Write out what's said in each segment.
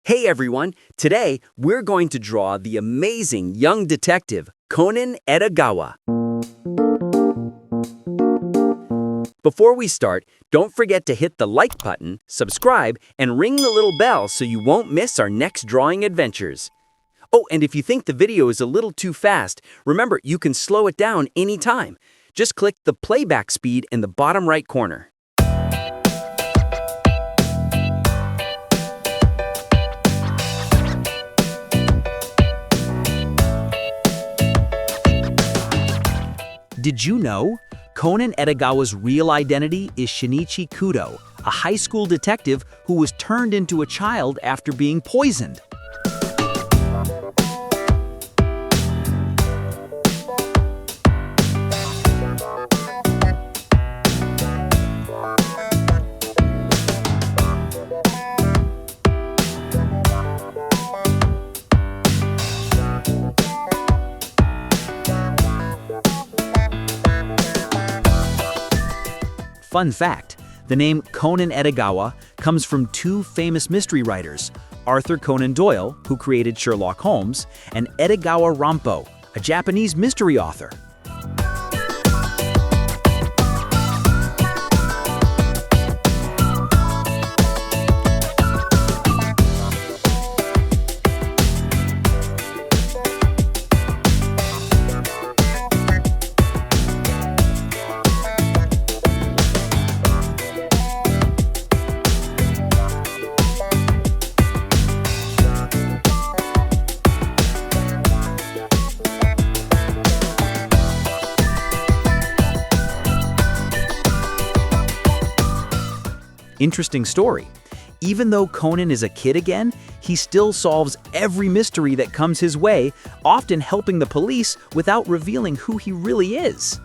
Hey everyone, today we're going to draw the amazing young detective Conan Edogawa. Before we start, don't forget to hit the like button, subscribe, and ring the little bell so you won't miss our next drawing adventures. Oh, and if you think the video is a little too fast, remember you can slow it down anytime. Just click the playback speed in the bottom right corner. Did you know? Conan Edogawa's real identity is Shinichi Kudo, a high school detective who was turned into a child after being poisoned. Fun fact, the name Conan Edogawa comes from two famous mystery writers, Arthur Conan Doyle, who created Sherlock Holmes, and Edogawa Rampo, a Japanese mystery author. Interesting story. Even though Conan is a kid again, he still solves every mystery that comes his way, often helping the police without revealing who he really is.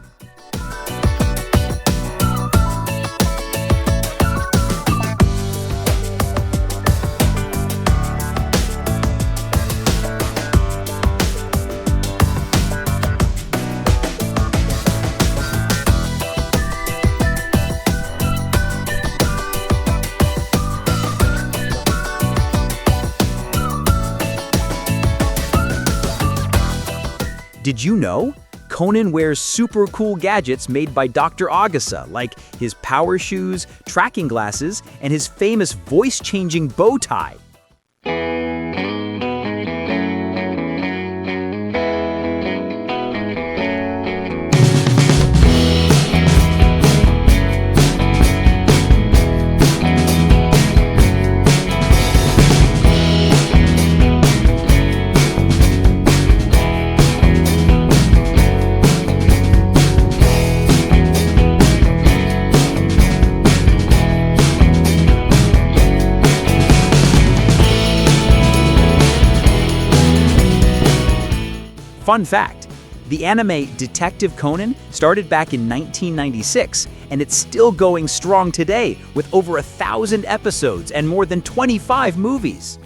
Did you know? Conan wears super cool gadgets made by Dr. Agasa, like his power shoes, tracking glasses, and his famous voice-changing bow tie. Fun fact, the anime Detective Conan started back in 1996, and it's still going strong today with over 1,000 episodes and more than 25 movies.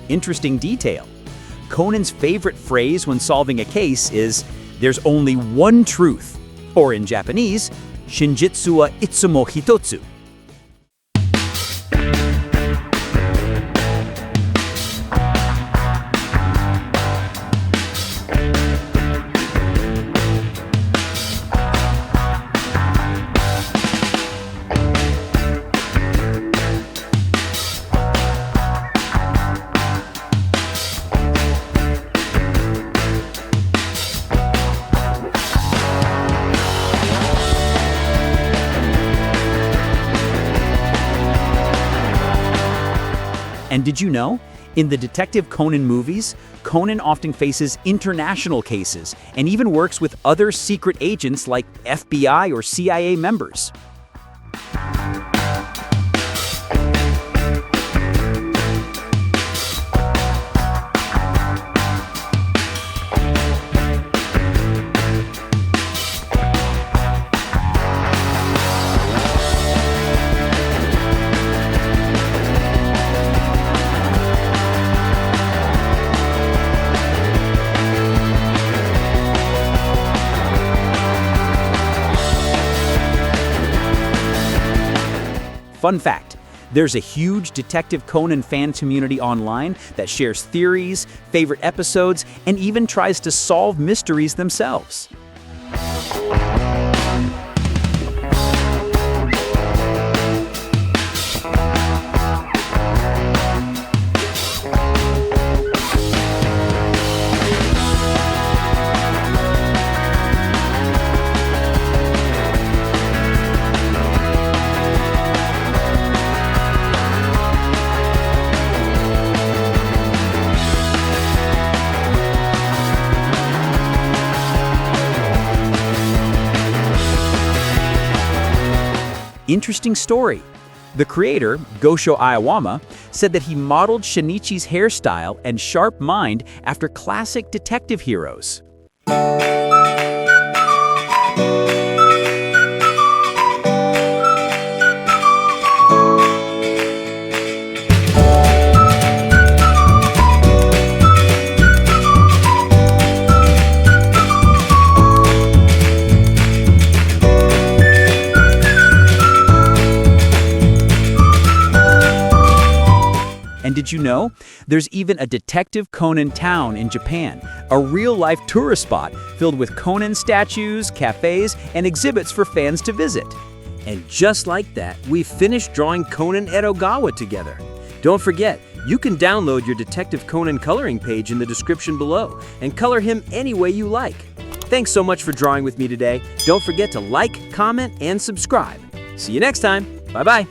Interesting detail. Conan's favorite phrase when solving a case is, "There's only one truth," or in Japanese, "Shinjitsu wa itsumo hitotsu." And did you know? In the Detective Conan movies, Conan often faces international cases and even works with other secret agents like FBI or CIA members. Fun fact, there's a huge Detective Conan fan community online that shares theories, favorite episodes, and even tries to solve mysteries themselves. Interesting story. The creator, Gosho Iwama, said that he modeled Shinichi's hairstyle and sharp mind after classic detective heroes. And did you know? There's even a Detective Conan town in Japan, a real-life tourist spot filled with Conan statues, cafes, and exhibits for fans to visit. And just like that, we've finished drawing Conan Edogawa together. Don't forget, you can download your Detective Conan coloring page in the description below and color him any way you like. Thanks so much for drawing with me today. Don't forget to like, comment, and subscribe. See you next time. Bye-bye.